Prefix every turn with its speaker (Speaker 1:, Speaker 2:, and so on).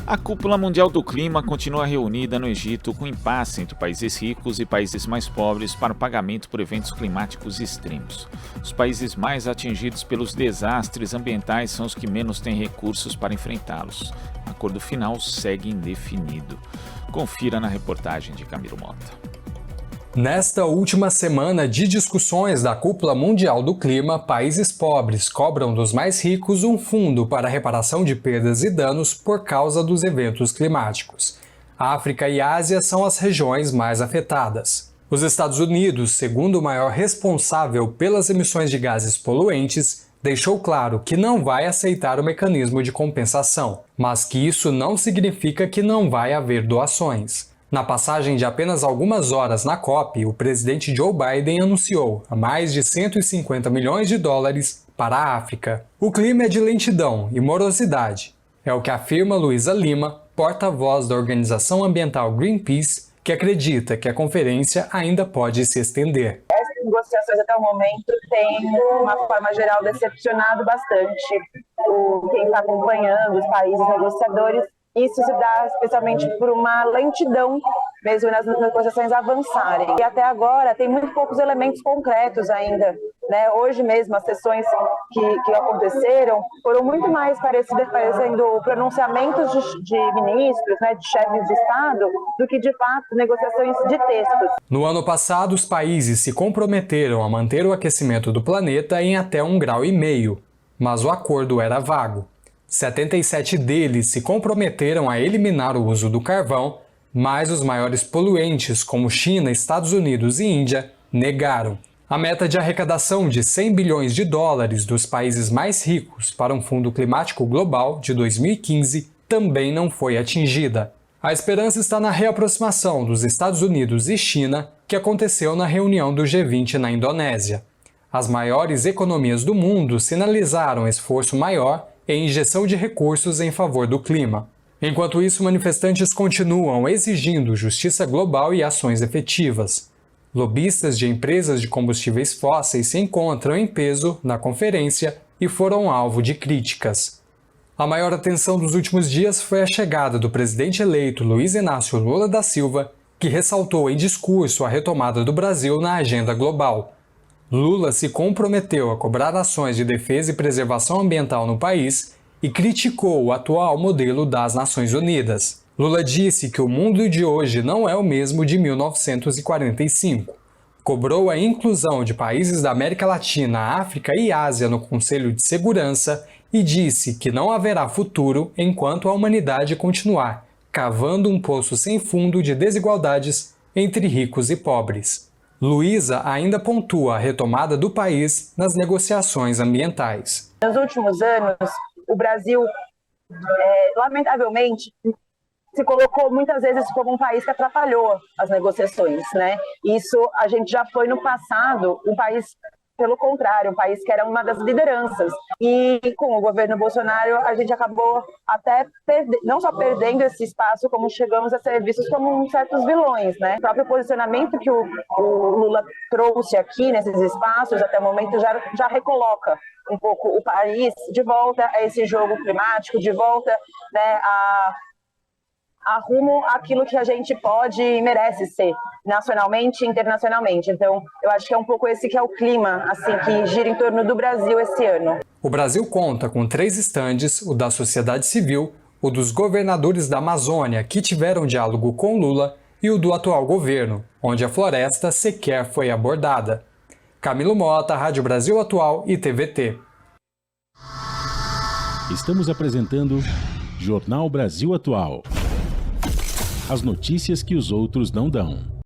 Speaker 1: A Cúpula Mundial do Clima continua reunida no Egito com impasse entre países ricos e países mais pobres para o pagamento por eventos climáticos extremos. Os países mais atingidos pelos desastres ambientais são os que menos têm recursos para enfrentá-los. O acordo final segue indefinido. Confira na reportagem de Camilo Mota.
Speaker 2: Nesta última semana de discussões da Cúpula Mundial do Clima, países pobres cobram dos mais ricos um fundo para a reparação de perdas e danos por causa dos eventos climáticos. A África e a Ásia são as regiões mais afetadas. Os Estados Unidos, segundo o maior responsável pelas emissões de gases poluentes, deixou claro que não vai aceitar o mecanismo de compensação, mas que isso não significa que não vai haver doações. Na passagem de apenas algumas horas na COP, o presidente Joe Biden anunciou mais de 150 milhões de dólares para a África. O clima é de lentidão e morosidade. É o que afirma Luísa Lima, porta-voz da organização ambiental Greenpeace, que acredita que a conferência ainda pode se estender.
Speaker 3: Essas negociações até o momento têm, de uma forma geral, decepcionado bastante quem está acompanhando, os países negociadores. Isso se dá especialmente por uma lentidão mesmo nas negociações avançarem. E até agora tem muito poucos elementos concretos ainda. Hoje mesmo as sessões que aconteceram foram muito mais parecendo pronunciamentos de ministros, de chefes de Estado, do que de fato negociações de textos.
Speaker 2: No ano passado, os países se comprometeram a manter o aquecimento do planeta em até 1,5 graus, mas o acordo era vago. 77 deles se comprometeram a eliminar o uso do carvão, mas os maiores poluentes, como China, Estados Unidos e Índia, negaram. A meta de arrecadação de 100 bilhões de dólares dos países mais ricos para um Fundo Climático Global de 2015 também não foi atingida. A esperança está na reaproximação dos Estados Unidos e China, que aconteceu na reunião do G20 na Indonésia. As maiores economias do mundo sinalizaram esforço maior em injeção de recursos em favor do clima. Enquanto isso, manifestantes continuam exigindo justiça global e ações efetivas. Lobistas de empresas de combustíveis fósseis se encontram em peso na conferência e foram alvo de críticas. A maior atenção dos últimos dias foi a chegada do presidente eleito Luiz Inácio Lula da Silva, que ressaltou em discurso a retomada do Brasil na agenda global. Lula se comprometeu a cobrar ações de defesa e preservação ambiental no país e criticou o atual modelo das Nações Unidas. Lula disse que o mundo de hoje não é o mesmo de 1945. Cobrou a inclusão de países da América Latina, África e Ásia no Conselho de Segurança e disse que não haverá futuro enquanto a humanidade continuar cavando um poço sem fundo de desigualdades entre ricos e pobres. Luísa ainda pontua a retomada do país nas negociações ambientais.
Speaker 3: Nos últimos anos, o Brasil, lamentavelmente, se colocou muitas vezes como um país que atrapalhou as negociações, Isso a gente já foi no passado um país, pelo contrário, um país que era uma das lideranças. E com o governo Bolsonaro, a gente acabou até não só perdendo esse espaço, como chegamos a ser vistos como certos vilões, O próprio posicionamento que o Lula trouxe aqui nesses espaços, até o momento, já recoloca um pouco o país de volta a esse jogo climático, de volta a rumo àquilo que a gente pode e merece ser, nacionalmente e internacionalmente. Então, eu acho que é um pouco esse que é o clima, que gira em torno do Brasil esse ano.
Speaker 2: O Brasil conta com 3 estandes, o da sociedade civil, o dos governadores da Amazônia, que tiveram diálogo com Lula, e o do atual governo, onde a floresta sequer foi abordada. Camilo Mota, Rádio Brasil Atual e TVT.
Speaker 4: Estamos apresentando Jornal Brasil Atual. As notícias que os outros não dão.